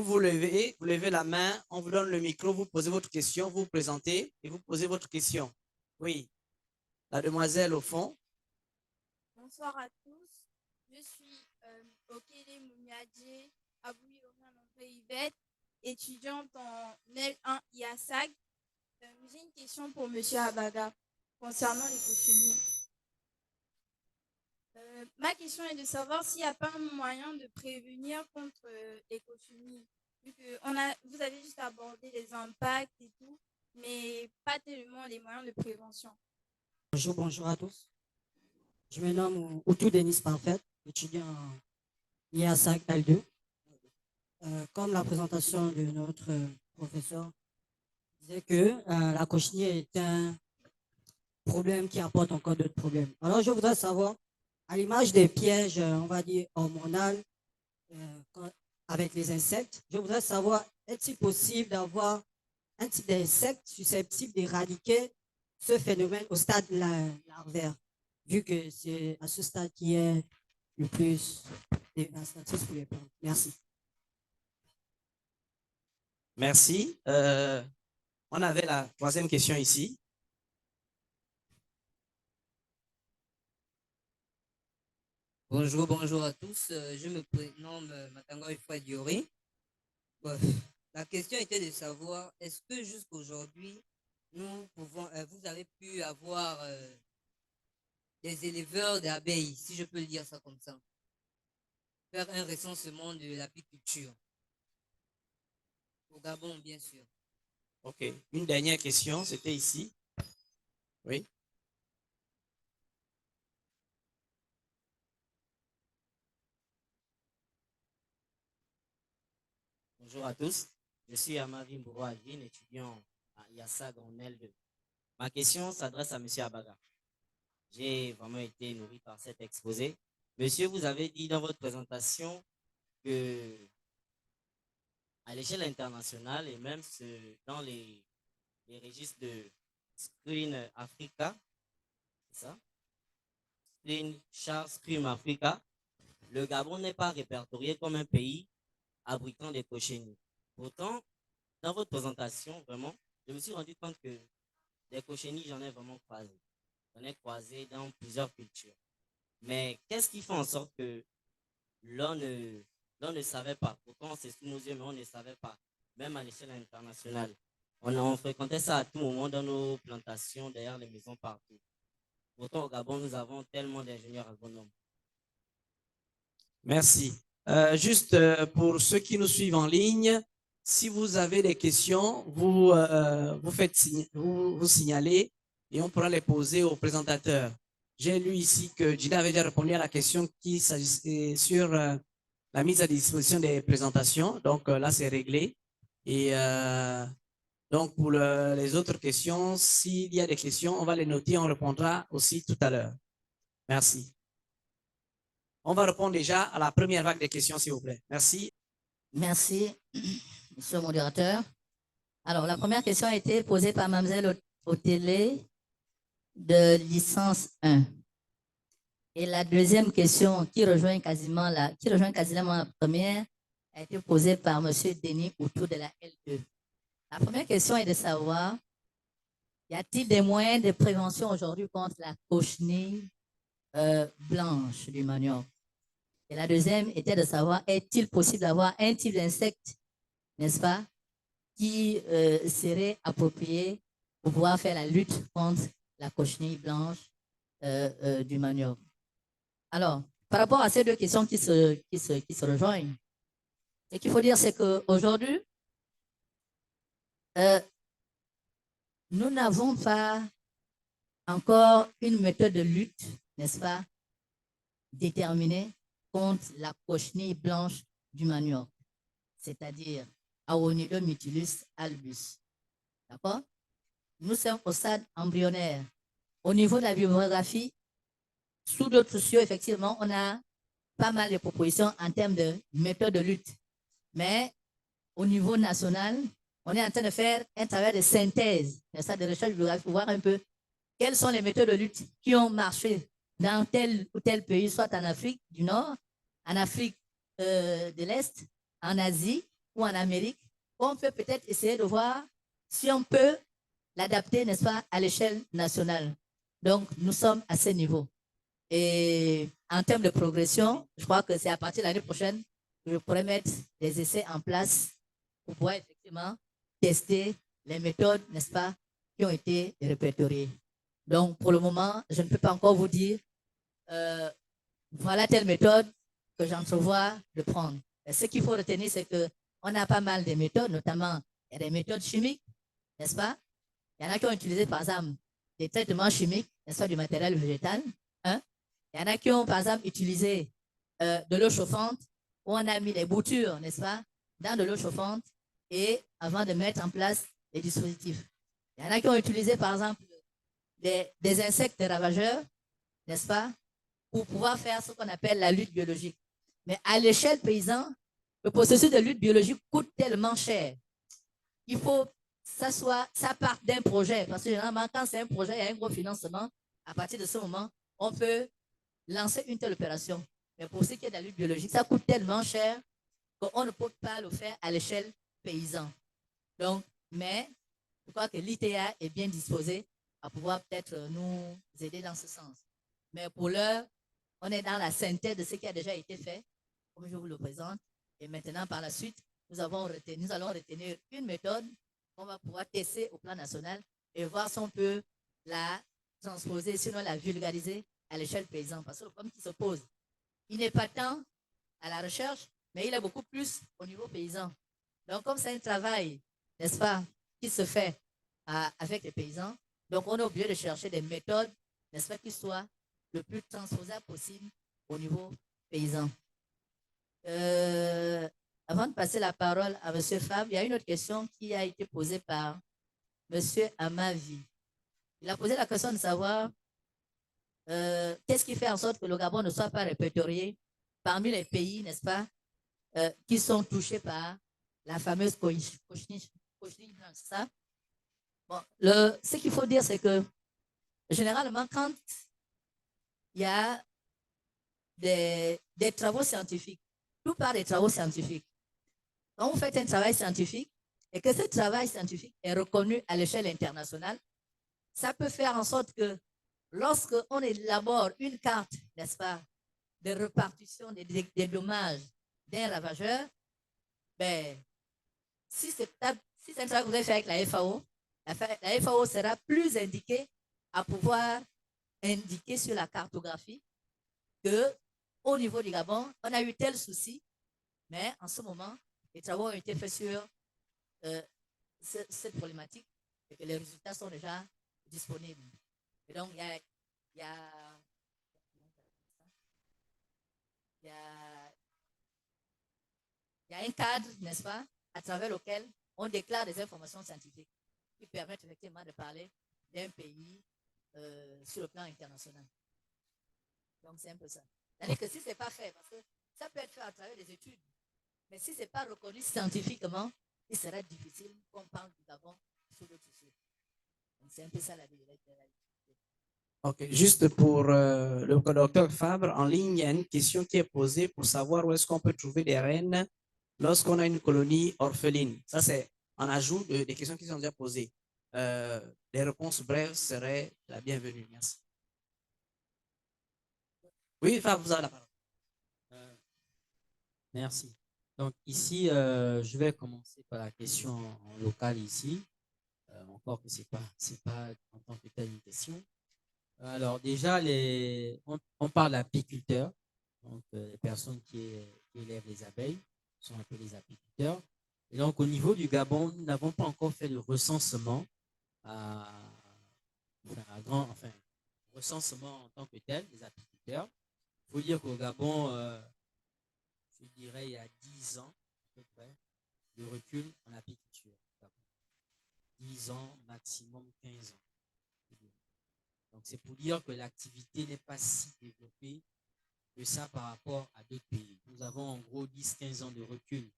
vous levez la main, on vous donne le micro, vous posez votre question, vous vous présentez et vous posez votre question. Oui, la demoiselle au fond. Bonsoir à tous. Je suis Okele Mouniadje Aboui Yvette, étudiante en L1 IASAG. J'ai une question pour M. Abaga concernant les cochenilles. Ma question est de savoir s'il n'y a pas un moyen de prévenir contre les cochenilles. Vu que vous avez juste abordé les impacts et tout, mais pas tellement les moyens de prévention. Bonjour à tous. Je me nomme Outou Denis Parfait, étudiant en IASAC L2. Comme la présentation de notre professeur disait que la cochenille est un problème qui apporte encore d'autres problèmes. Alors, je voudrais savoir, à l'image des pièges, on va dire, hormonaux avec les insectes, je voudrais savoir, est-il possible d'avoir un type d'insecte susceptible d'éradiquer ce phénomène au stade larvaire, vu que c'est à ce stade qui est le plus dévastateur pour les plantes. Merci. Merci. On avait la troisième question ici. Bonjour à tous. Je me prénomme Matango Ifwa Diori. La question était de savoir, est-ce que jusqu'à aujourd'hui, vous avez pu avoir des éleveurs d'abeilles, si je peux le dire ça comme ça, faire un recensement de l'apiculture au Gabon, bien sûr. Ok. Une dernière question, c'était ici. Oui. Bonjour à tous. Je suis Amari Mbourouagine, étudiant à IASAG en L2. Ma question s'adresse à M. Abaga. J'ai vraiment été nourri par cet exposé. Monsieur, vous avez dit dans votre présentation que à l'échelle internationale et même dans les registres de Screen Africa, c'est ça? Screen Chart Screen Africa, le Gabon n'est pas répertorié comme un pays abritant des cochenilles. Pourtant, dans votre présentation, vraiment, je me suis rendu compte que des cochenilles, j'en ai vraiment croisé. J'en ai croisé dans plusieurs cultures. Mais qu'est-ce qui fait en sorte que l'on ne savait pas? Pourtant, c'est sous nos yeux, mais on ne savait pas. Même à l'échelle internationale. On fréquentait ça à tout moment dans nos plantations, derrière les maisons partout. Pourtant, au Gabon, nous avons tellement d'ingénieurs agronomes. Merci. Juste pour ceux qui nous suivent en ligne, si vous avez des questions, vous signalez et on pourra les poser au présentateur. J'ai lu ici que Gina avait déjà répondu à la question qui s'agissait sur la mise à disposition des présentations. Donc là, c'est réglé. Et donc pour les autres questions, s'il y a des questions, on va les noter, on répondra aussi tout à l'heure. Merci. On va répondre déjà à la première vague des questions, s'il vous plaît. Merci. Merci, monsieur le modérateur. Alors, la première question a été posée par Mademoiselle Otélé de licence 1. Et la deuxième question, qui rejoint quasiment la première, a été posée par monsieur Denis autour de la L2. La première question est de savoir, y a-t-il des moyens de prévention aujourd'hui contre la cochenille blanche du manioc? Et la deuxième était de savoir, est-il possible d'avoir un type d'insecte, n'est-ce pas, qui serait approprié pour pouvoir faire la lutte contre la cochenille blanche du manioc? Alors, par rapport à ces deux questions qui se rejoignent, ce qu'il faut dire, c'est qu'aujourd'hui, nous n'avons pas encore une méthode de lutte, n'est-ce pas, déterminée contre la cochenille blanche du manioc, c'est-à-dire Aonidum mutilus albus. D'accord? Nous sommes au stade embryonnaire. Au niveau de la bibliographie, sous d'autres cieux, effectivement, on a pas mal de propositions en termes de méthodes de lutte. Mais au niveau national, on est en train de faire un travail de synthèse, de recherche bibliographique pour voir un peu quelles sont les méthodes de lutte qui ont marché dans tel ou tel pays, soit en Afrique du Nord, en Afrique de l'Est, en Asie ou en Amérique, on peut peut-être essayer de voir si on peut l'adapter, n'est-ce pas, à l'échelle nationale. Donc, nous sommes à ce niveau. Et en termes de progression, je crois que c'est à partir de l'année prochaine que je pourrais mettre des essais en place pour pouvoir effectivement tester les méthodes, n'est-ce pas, qui ont été répertoriées. Donc, pour le moment, je ne peux pas encore vous dire, voilà telle méthode que j'entrevois de prendre. Et ce qu'il faut retenir, c'est qu'on a pas mal de méthodes, notamment, il y a des méthodes chimiques, n'est-ce pas? Il y en a qui ont utilisé, par exemple, des traitements chimiques, n'est-ce pas, du matériel végétal. Hein? Il y en a qui ont, par exemple, utilisé de l'eau chauffante, où on a mis des boutures, n'est-ce pas, dans de l'eau chauffante, et avant de mettre en place les dispositifs. Il y en a qui ont utilisé, par exemple, des insectes ravageurs, n'est-ce pas, pour pouvoir faire ce qu'on appelle la lutte biologique. Mais à l'échelle paysanne, le processus de lutte biologique coûte tellement cher. Il faut que ça parte d'un projet. Parce que généralement, quand c'est un projet, il y a un gros financement. À partir de ce moment, on peut lancer une telle opération. Mais pour ce qui est de la lutte biologique, ça coûte tellement cher qu'on ne peut pas le faire à l'échelle paysanne. Donc, mais je crois que l'ITA est bien disposé à pouvoir peut-être nous aider dans ce sens. Mais pour l'heure, on est dans la synthèse de ce qui a déjà été fait, comme je vous le présente. Et maintenant, par la suite, nous allons retenir une méthode qu'on va pouvoir tester au plan national et voir si on peut la transposer, sinon la vulgariser à l'échelle paysanne. Parce que le problème qui se pose, il n'est pas tant à la recherche, mais il est beaucoup plus au niveau paysan. Donc, comme c'est un travail, n'est-ce pas, qui se fait avec les paysans, donc on est obligé de chercher des méthodes, n'est-ce pas, qui soient le plus transposables possible au niveau paysan. Avant de passer la parole à M. Fabre, il y a une autre question qui a été posée par M. Amavi. Il a posé la question de savoir qu'est-ce qui fait en sorte que le Gabon ne soit pas répertorié parmi les pays, n'est-ce pas, qui sont touchés par la fameuse cochenille blanche, ça. Bon, ce qu'il faut dire, c'est que généralement, quand il y a des travaux scientifiques, tout part des travaux scientifiques. Quand vous faites un travail scientifique et que ce travail scientifique est reconnu à l'échelle internationale, ça peut faire en sorte que lorsqu'on élabore une carte, n'est-ce pas, de répartition des dommages d'un ravageur, ben, si c'est un travail que vous avez fait avec la FAO, la FAO sera plus indiquée à pouvoir indiquer sur la cartographie que au niveau du Gabon, on a eu tel souci, mais en ce moment, les travaux ont été faits sur cette problématique et que les résultats sont déjà disponibles. Et donc, il y a un cadre, n'est-ce pas, à travers lequel on déclare des informations scientifiques qui permettent effectivement de parler d'un pays sur le plan international. Donc, c'est un peu ça. C'est-à-dire que si ce n'est pas fait, parce que ça peut être fait à travers des études, mais si ce n'est pas reconnu scientifiquement, il serait difficile qu'on parle du Gabon sur le sujet. Donc, c'est un peu ça la vérité. Ok, juste pour le docteur Fabre, en ligne, il y a une question qui est posée pour savoir où est-ce qu'on peut trouver des reines lorsqu'on a une colonie orpheline. Ça, c'est en ajout des questions qui sont déjà posées. Les réponses brèves seraient la bienvenue. Merci. Oui, Fabre, vous avez la parole. Merci. Donc ici, je vais commencer par la question en local ici. Encore que c'est pas en tant que telle une question. Alors déjà, on parle d'apiculteurs, donc les personnes qui élèvent les abeilles sont appelées les apiculteurs. Et donc au niveau du Gabon, nous n'avons pas encore fait le recensement recensement en tant que tel des apiculteurs. Il faut dire qu'au Gabon, je dirais il y a 10 ans à peu près, de recul en apiculture. 10 ans, maximum 15 ans. Donc, c'est pour dire que l'activité n'est pas si développée que ça par rapport à d'autres pays. Nous avons en gros 10-15 ans de recul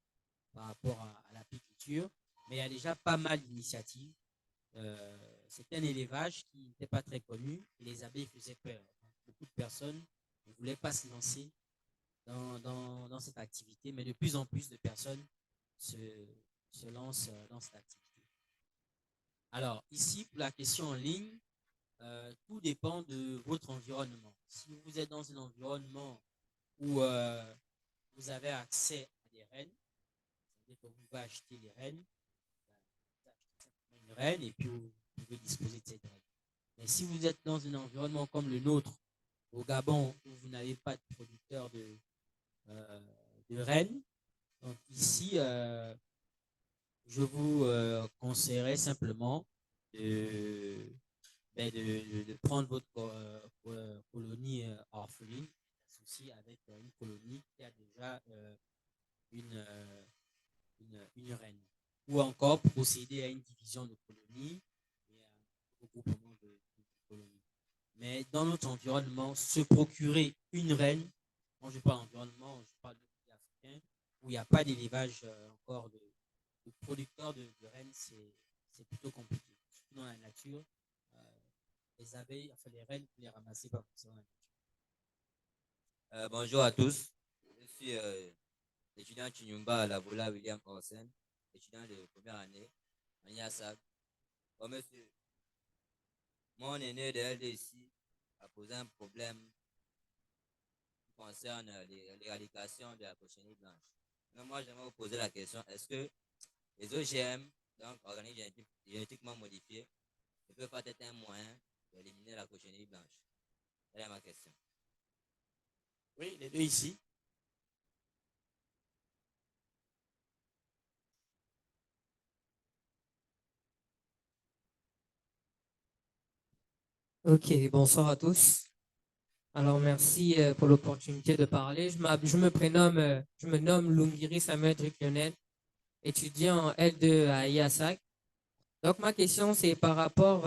par rapport à l'apiculture, mais il y a déjà pas mal d'initiatives. C'est un élevage qui n'était pas très connu et les abeilles faisaient peur. Donc, beaucoup de personnes ne voulaient pas se lancer dans cette activité, mais de plus en plus de personnes se, se lance dans cette activité. Alors, ici, pour la question en ligne, tout dépend de votre environnement. Si vous êtes dans un environnement où vous avez accès à des rennes, c'est-à-dire que vous pouvez acheter les rennes, vous achetez une reine et puis vous pouvez disposer de cette reine. Mais si vous êtes dans un environnement comme le nôtre, au Gabon, où vous n'avez pas de producteur de rennes, donc ici, je vous conseillerais simplement de, de prendre votre colonie orpheline, associée avec une colonie qui a déjà une reine. Ou encore procéder à une division de colonies et à un regroupement de colonies. Mais dans notre environnement, se procurer une reine, quand je parle d'environnement, je parle de pays africain, où il n'y a pas d'élevage encore de producteurs de rennes, c'est plutôt compliqué. Surtout dans la nature, les abeilles, enfin les rennes, vous les ramassez pas forcément. Bonjour à tous. Je suis étudiant Chinyumba à la Vola William Corsen, étudiant de première année en IASAG. Bon, monsieur, mon aîné de LDC a posé un problème qui concerne l'éradication de la cochenille blanche. Donc, moi, j'aimerais vous poser la question, est-ce que les OGM, donc organismes génétiquement modifiés, ne peuvent pas être un moyen d'éliminer la cochenille blanche? C'est ma question. Oui, les deux ici. Ok, bonsoir à tous. Alors, merci pour l'opportunité de parler. Je me nomme Lungiri Samuel Lionel, étudiant en L2 à IASAC. Donc, ma question, c'est par rapport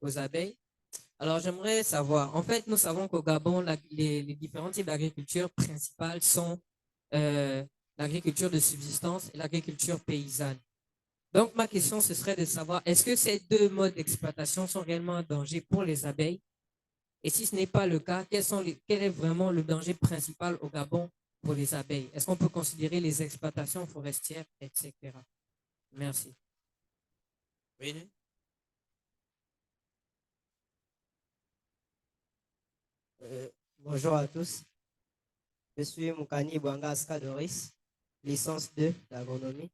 aux abeilles. Alors, j'aimerais savoir, en fait, nous savons qu'au Gabon, les différents types d'agriculture principales sont euh, l'agriculture de subsistance et l'agriculture paysanne. Donc, ma question, ce serait de savoir, est-ce que ces deux modes d'exploitation sont réellement un danger pour les abeilles? Et si ce n'est pas le cas, quel est vraiment le danger principal au Gabon pour les abeilles? Est-ce qu'on peut considérer les exploitations forestières, etc.? Merci. Oui. Bonjour à tous. Je suis Moukani Bouanga Doris, licence 2 d'agronomie.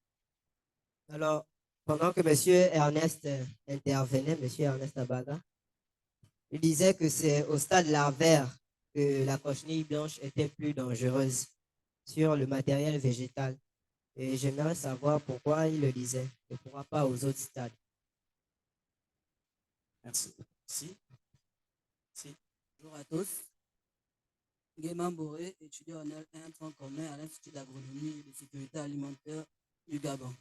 Alors, pendant que M. Ernest intervenait, M. Ernest Abaga, il disait que c'est au stade larvaire que la cochenille blanche était plus dangereuse sur le matériel végétal. Et j'aimerais savoir pourquoi il le disait et pourquoi pas aux autres stades. Merci. Si. Bonjour à tous. Guéman Boré, étudiant en L1 tronc commun à l'Institut d'agronomie et de sécurité alimentaire du Gabon.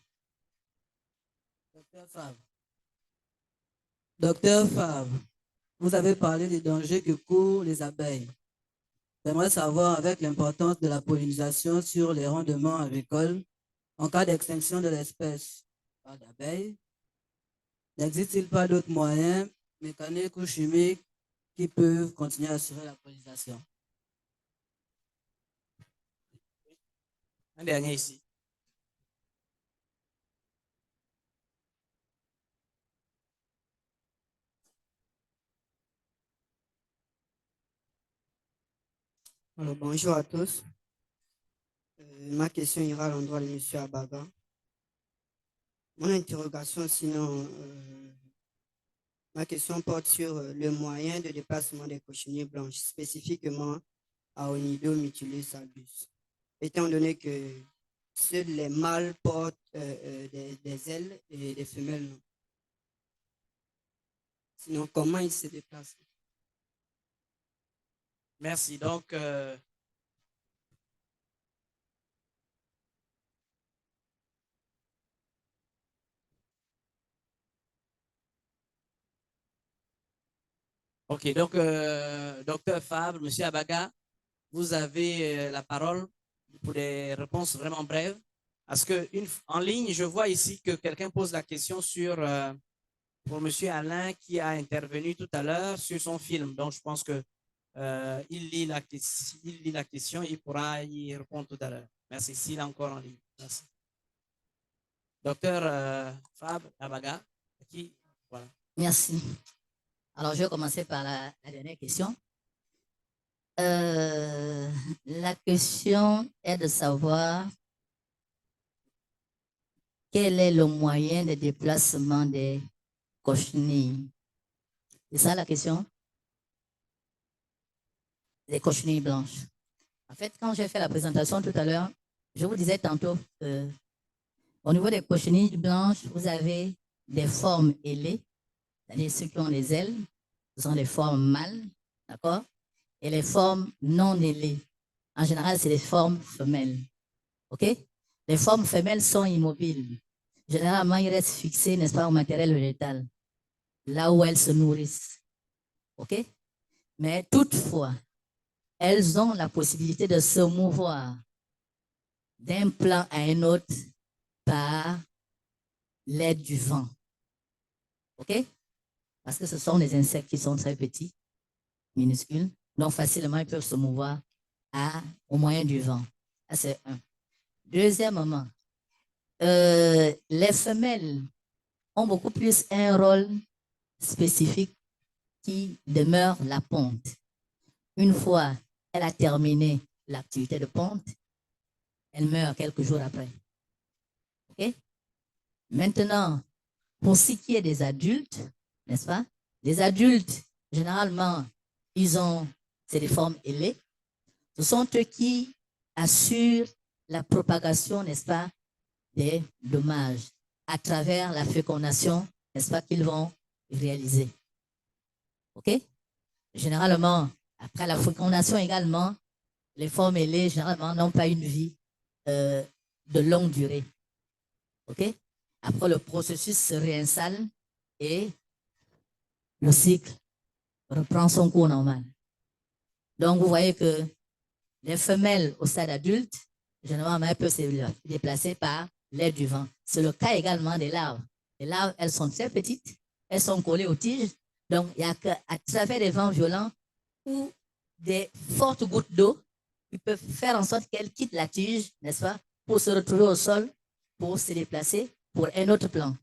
Docteur Favre, vous avez parlé des dangers que courent les abeilles. J'aimerais savoir, avec l'importance de la pollinisation sur les rendements agricoles, en cas d'extinction de l'espèce d'abeilles, n'existe-t-il pas d'autres moyens mécaniques ou chimiques qui peuvent continuer à assurer la pollinisation? Un dernier ici. Alors, bonjour à tous. Ma question ira à l'endroit de M. Abaga. Mon interrogation, sinon, ma question porte sur le moyen de déplacement des cochenilles blanches, spécifiquement à Onidomytilus albus. Étant donné que seuls les mâles portent des ailes et les femelles non. Sinon, comment ils se déplacent? Merci. Donc, ok, donc, docteur Fabre, monsieur Abaga, vous avez la parole pour des réponses vraiment brèves. Parce que en ligne, je vois ici que quelqu'un pose la question sur, pour monsieur Alain qui a intervenu tout à l'heure sur son film. Donc, je pense que il lit la question, il pourra y répondre tout à l'heure. Merci. S'il est encore en ligne. Merci. Docteur Fabre Abaga, qui, voilà. Merci. Alors, je vais commencer par la dernière question. La question est de savoir quel est le moyen de déplacement des cochenilles. C'est ça la question? Les cochenilles blanches. En fait, quand j'ai fait la présentation tout à l'heure, je vous disais tantôt au niveau des cochenilles blanches, vous avez des formes ailées, c'est-à-dire ceux qui ont les ailes, ce sont des formes mâles, d'accord? Et les formes non ailées, en général, c'est les formes femelles, ok? Les formes femelles sont immobiles. Généralement, ils restent fixés, n'est-ce pas, au matériel végétal, là où elles se nourrissent, ok? Mais toutefois, elles ont la possibilité de se mouvoir d'un plan à un autre par l'aide du vent. OK? Parce que ce sont des insectes qui sont très petits, minuscules, donc facilement ils peuvent se mouvoir au moyen du vent. Ça, c'est un. Deuxièmement, les femelles ont beaucoup plus un rôle spécifique qui demeure la ponte. Une fois elle a terminé l'activité de ponte, elle meurt quelques jours après. OK? Maintenant, pour ce qui est des adultes, n'est-ce pas? Les adultes, généralement, c'est des formes ailées. Ce sont eux qui assurent la propagation, n'est-ce pas, des dommages à travers la fécondation, n'est-ce pas, qu'ils vont réaliser. OK? Généralement, après la fécondation également, les formes ailées, généralement, n'ont pas une vie de longue durée. OK? Après, le processus se réinstalle et le cycle reprend son cours normal. Donc, vous voyez que les femelles au stade adulte, généralement, elles peuvent se déplacer par l'aide du vent. C'est le cas également des larves. Les larves, elles sont très petites, elles sont collées aux tiges. Donc, il n'y a qu'à travers des vents violents ou des fortes gouttes d'eau qui peuvent faire en sorte qu'elles quittent la tige, n'est-ce pas, pour se retrouver au sol, pour se déplacer pour un autre plan.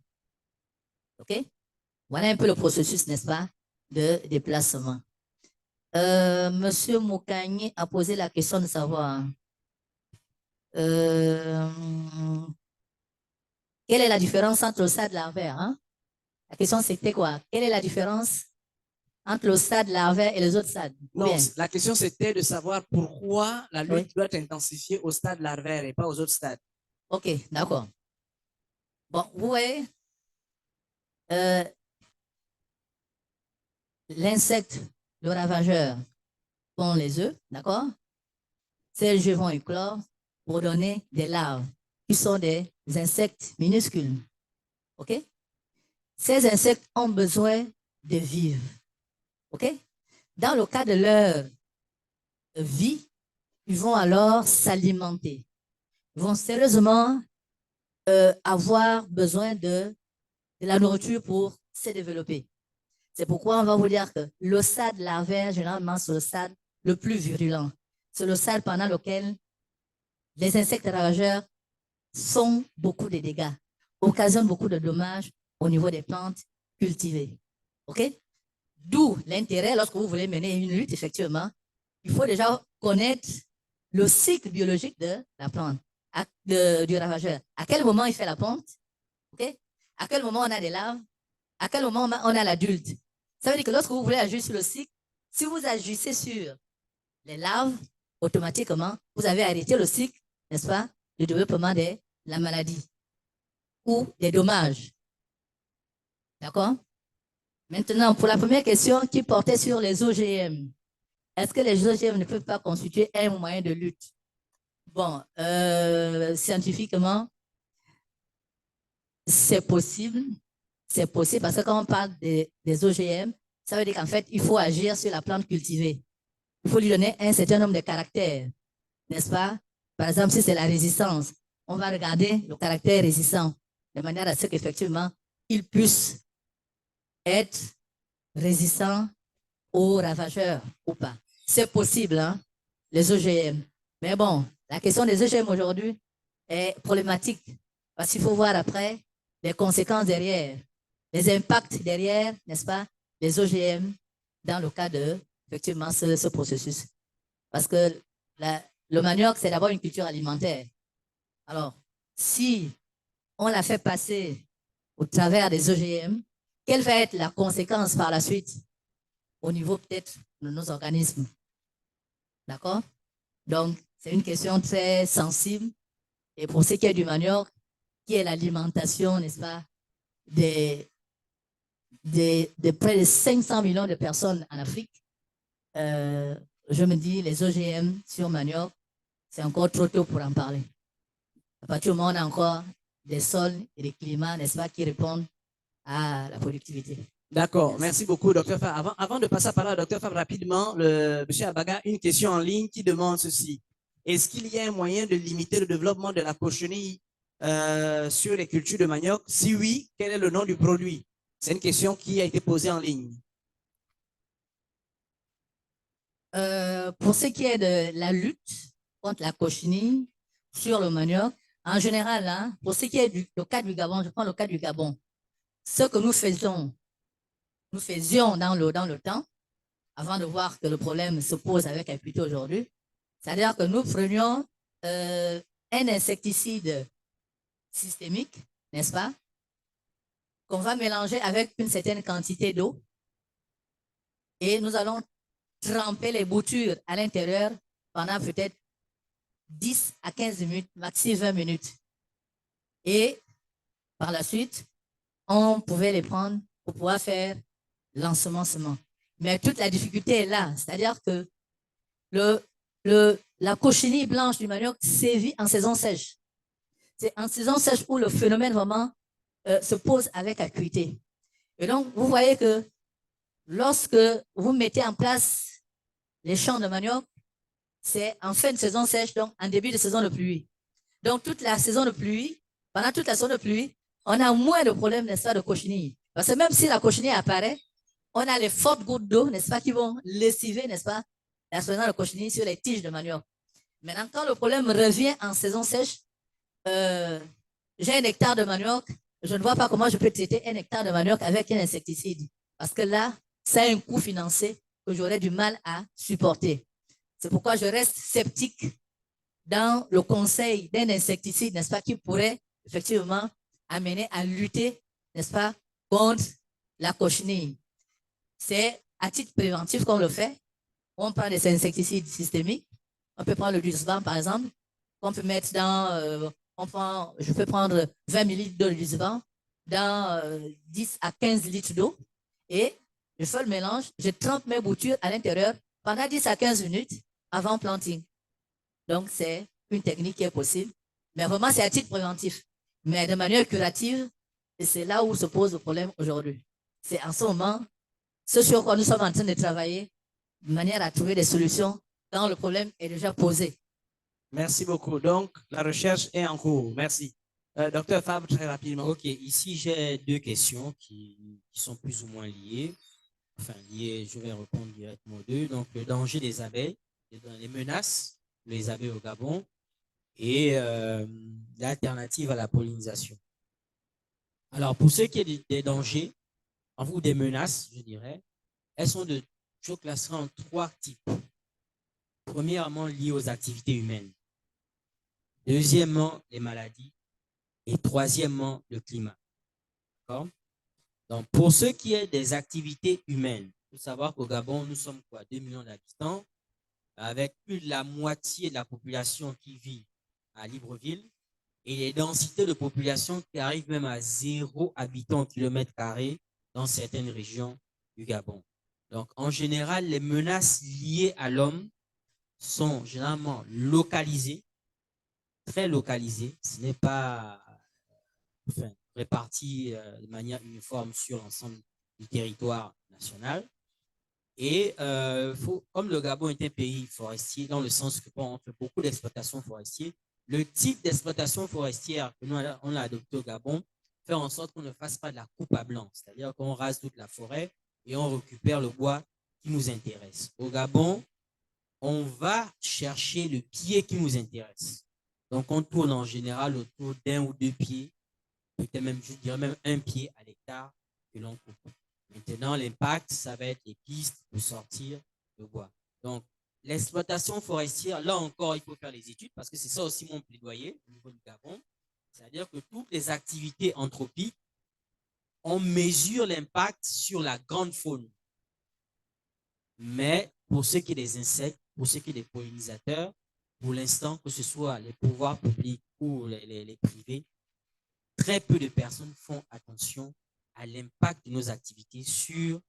OK? Voilà un peu le processus, n'est-ce pas, de déplacement. Monsieur Moukani a posé la question de savoir quelle est la différence entre le stade larvaire, hein? La question c'était quoi? Quelle est la différence entre le stade larvaire et les autres stades? Non, la question c'était de savoir pourquoi la lutte doit être intensifiée au stade larvaire et pas aux autres stades. OK, d'accord. Bon, vous voyez, l'insecte, le ravageur, pond les œufs, d'accord? Ces œufs vont éclore pour donner des larves, qui sont des insectes minuscules. OK? Ces insectes ont besoin de vivre. OK? Dans le cas de leur vie, ils vont alors s'alimenter. Ils vont sérieusement avoir besoin de la nourriture pour se développer. C'est pourquoi on va vous dire que le stade larvaire, généralement, c'est le stade le plus virulent. C'est le stade pendant lequel les insectes ravageurs font beaucoup de dégâts, occasionnent beaucoup de dommages au niveau des plantes cultivées. OK? D'où l'intérêt, lorsque vous voulez mener une lutte, effectivement, il faut déjà connaître le cycle biologique de la plante, du ravageur. À quel moment il fait la ponte? OK? À quel moment on a des larves? À quel moment on a l'adulte? Ça veut dire que lorsque vous voulez agir sur le cycle, si vous agissez sur les larves, automatiquement, vous avez arrêté le cycle, n'est-ce pas, du développement de la maladie ou des dommages. D'accord? Maintenant, pour la première question qui portait sur les OGM, est-ce que les OGM ne peuvent pas constituer un moyen de lutte? Bon, scientifiquement, c'est possible. C'est possible parce que quand on parle des OGM, ça veut dire qu'en fait, il faut agir sur la plante cultivée. Il faut lui donner un certain nombre de caractères, n'est-ce pas? Par exemple, si c'est la résistance, on va regarder le caractère résistant de manière à ce qu'effectivement, il puisse être résistant aux ravageurs ou pas. C'est possible, hein, les OGM. Mais bon, la question des OGM aujourd'hui est problématique Parce qu'il faut voir après les conséquences derrière, les impacts derrière, n'est-ce pas, les OGM dans le cas de, effectivement, ce processus. Parce que le manioc, c'est d'abord une culture alimentaire. Alors, si on la fait passer au travers des OGM, quelle va être la conséquence par la suite au niveau peut-être de nos organismes? D'accord? Donc, c'est une question très sensible. Et pour ce qui est du manioc, qui est l'alimentation, n'est-ce pas, de près de 500 millions de personnes en Afrique, je me dis, les OGM sur manioc, c'est encore trop tôt pour en parler. À partir du moment où on a encore des sols et des climats, n'est-ce pas, qui répondent à la productivité. D'accord, merci beaucoup, Dr. Fabre. Avant de passer la parole à Dr. Fabre rapidement, M. Abaga, une question en ligne qui demande ceci. Est-ce qu'il y a un moyen de limiter le développement de la cochenille sur les cultures de manioc? Si oui, quel est le nom du produit? C'est une question qui a été posée en ligne. Pour ce qui est de la lutte contre la cochenille sur le manioc, en général, hein, pour ce qui est du cas du Gabon, je prends le cas du Gabon, ce que nous faisions dans le temps, avant de voir que le problème se pose avec Acuité aujourd'hui, c'est-à-dire que nous prenions un insecticide systémique, n'est-ce pas, qu'on va mélanger avec une certaine quantité d'eau et nous allons tremper les boutures à l'intérieur pendant peut-être 10 à 15 minutes, maxi 20 minutes. Et par la suite, on pouvait les prendre pour pouvoir faire l'ensemencement. Mais toute la difficulté est là, c'est-à-dire que la cochenille blanche du manioc sévit en saison sèche. C'est en saison sèche où le phénomène vraiment se pose avec acuité. Et donc, vous voyez que lorsque vous mettez en place les champs de manioc, c'est en fin de saison sèche, donc en début de saison de pluie. Donc, toute la saison de pluie, pendant toute la saison de pluie, on a moins de problèmes, n'est-ce pas, de cochenille. Parce que même si la cochenille apparaît, on a les fortes gouttes d'eau, n'est-ce pas, qui vont lessiver, n'est-ce pas, la saison de cochenille sur les tiges de manioc. Maintenant, quand le problème revient en saison sèche, j'ai un hectare de manioc, je ne vois pas comment je peux traiter un hectare de manioc avec un insecticide. Parce que là, ça a un coût financier que j'aurais du mal à supporter. C'est pourquoi je reste sceptique dans le conseil d'un insecticide, n'est-ce pas, qui pourrait effectivement amener à lutter, n'est-ce pas, contre la cochenille. C'est à titre préventif qu'on le fait. On prend des insecticides systémiques. On peut prendre le Luceban, par exemple, qu'on peut mettre dans, je peux prendre 20 ml de Luceban dans 10 à 15 litres d'eau et je fais le mélange, je trempe mes boutures à l'intérieur pendant 10 à 15 minutes avant planting. Donc, c'est une technique qui est possible. Mais vraiment, c'est à titre préventif. Mais de manière curative, et c'est là où se pose le problème aujourd'hui. C'est en ce moment, ce sur quoi nous sommes en train de travailler, de manière à trouver des solutions quand le problème est déjà posé. Merci beaucoup. Donc, la recherche est en cours. Merci. Docteur Fabre, très rapidement. OK, ici, j'ai deux questions qui sont plus ou moins liées. Enfin, liées, je vais répondre directement aux deux. Donc, le danger des abeilles, les menaces des abeilles au Gabon et l'alternative à la pollinisation. Alors, pour ce qui est des dangers, ou des menaces, je dirais, je classerai en trois types. Premièrement, liées aux activités humaines. Deuxièmement, les maladies. Et troisièmement, le climat. D'accord? Donc, pour ce qui est des activités humaines, il faut savoir qu'au Gabon, nous sommes 2 millions d'habitants, avec plus de la moitié de la population qui vit à Libreville et les densités de population qui arrivent même à 0 habitant au kilomètre carré dans certaines régions du Gabon. Donc, en général, les menaces liées à l'homme sont généralement localisées, très localisées. Ce n'est pas réparti de manière uniforme sur l'ensemble du territoire national. Et comme le Gabon est un pays forestier, dans le sens que on fait beaucoup d'exploitation forestière, le type d'exploitation forestière que nous on a adopté au Gabon fait en sorte qu'on ne fasse pas de la coupe à blanc, c'est-à-dire qu'on rase toute la forêt et on récupère le bois qui nous intéresse. Au Gabon, on va chercher le pied qui nous intéresse. Donc, on tourne en général autour d'1 ou 2 pieds, peut-être même, je dirais même 1 pied à l'hectare que l'on coupe. Maintenant, l'impact, ça va être les pistes pour sortir le bois. Donc, l'exploitation forestière, là encore, il faut faire les études parce que c'est ça aussi mon plaidoyer au niveau du Gabon. C'est-à-dire que toutes les activités anthropiques, on mesure l'impact sur la grande faune. Mais pour ce qui est des insectes, pour ce qui est des pollinisateurs, pour l'instant, que ce soit les pouvoirs publics ou les privés, très peu de personnes font attention à l'impact de nos activités sur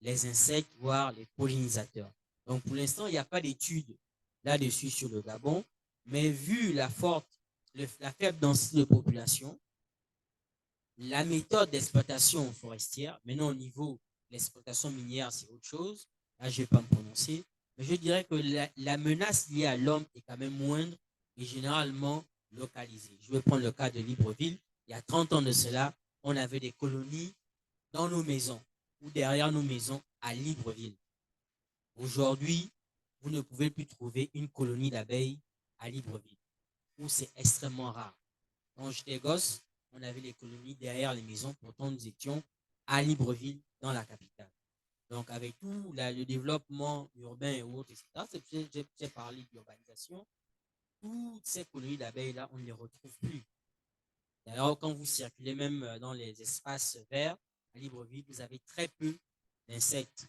les insectes, voire les pollinisateurs. Donc, pour l'instant, il n'y a pas d'études là-dessus sur le Gabon, mais vu la faible densité de population, la méthode d'exploitation forestière, maintenant au niveau de l'exploitation minière, c'est autre chose, là je ne vais pas me prononcer, mais je dirais que la menace liée à l'homme est quand même moindre et généralement localisée. Je vais prendre le cas de Libreville. Il y a 30 ans de cela, on avait des colonies dans nos maisons ou derrière nos maisons à Libreville. Aujourd'hui, vous ne pouvez plus trouver une colonie d'abeilles à Libreville, où c'est extrêmement rare. Quand j'étais gosse, on avait les colonies derrière les maisons, pourtant nous étions à Libreville, dans la capitale. Donc, avec tout le développement urbain et autres, etc., j'ai parlé d'urbanisation, toutes ces colonies d'abeilles-là, on ne les retrouve plus. D'ailleurs, quand vous circulez même dans les espaces verts, à Libreville, vous avez très peu d'insectes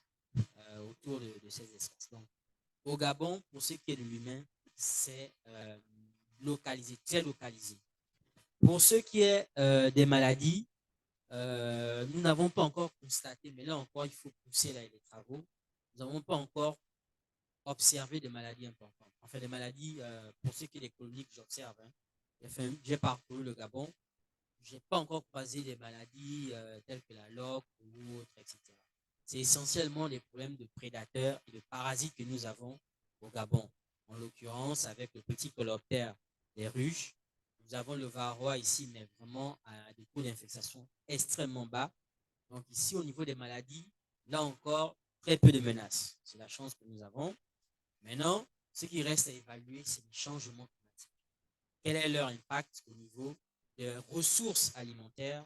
autour de ces espaces. Donc, au Gabon, pour ce qui est de l'humain, c'est localisé, très localisé. Pour ce qui est des maladies, nous n'avons pas encore constaté, mais là encore, il faut pousser les travaux. Nous n'avons pas encore observé des maladies importantes. Enfin, des maladies, pour ce qui est des colonies que j'observe, hein, j'ai parcouru le Gabon, je n'ai pas encore croisé des maladies telles que la loque ou autres, etc. C'est essentiellement des problèmes de prédateurs et de parasites que nous avons au Gabon. En l'occurrence, avec le petit coléoptère des ruches, nous avons le varroa ici, mais vraiment à des taux d'infestation extrêmement bas. Donc ici, au niveau des maladies, là encore, très peu de menaces. C'est la chance que nous avons. Maintenant, ce qui reste à évaluer, c'est les changements climatiques. Quel est leur impact au niveau des ressources alimentaires,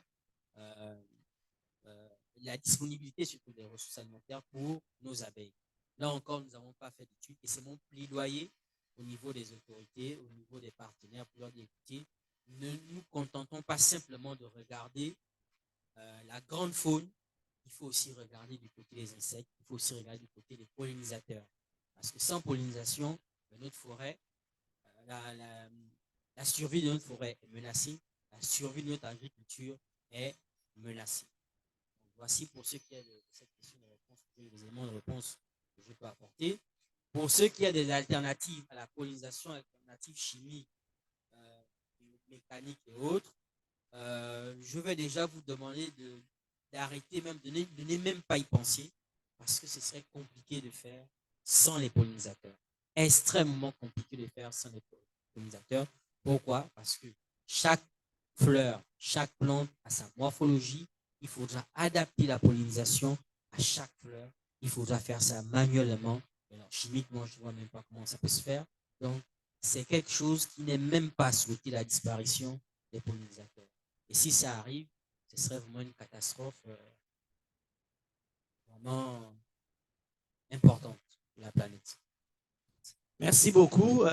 la disponibilité surtout des ressources alimentaires pour nos abeilles. Là encore, nous n'avons pas fait d'études et c'est mon plaidoyer au niveau des autorités, au niveau des partenaires pour leur dire, écoutez, ne nous contentons pas simplement de regarder la grande faune, il faut aussi regarder du côté des insectes, il faut aussi regarder du côté des pollinisateurs. Parce que sans pollinisation, notre forêt, la survie de notre forêt est menacée, la survie de notre agriculture est menacée. Donc, voici pour ce qui est de cette question de réponse, les éléments de réponse que je peux apporter. Pour ce qui est des alternatives à la pollinisation, alternatives chimiques, mécaniques et autres, je vais déjà vous demander d'arrêter même, de ne même pas y penser, parce que ce serait compliqué de faire sans les pollinisateurs. Extrêmement compliqué de faire sans les pollinisateurs. Pourquoi? Parce que chaque fleur, chaque plante a sa morphologie. Il faudra adapter la pollinisation à chaque fleur. Il faudra faire ça manuellement. Alors, chimiquement, je ne vois même pas comment ça peut se faire. Donc, c'est quelque chose qui n'est même pas souhaité, la disparition des pollinisateurs. Et si ça arrive, ce serait vraiment une catastrophe vraiment importante pour la planète. Merci beaucoup.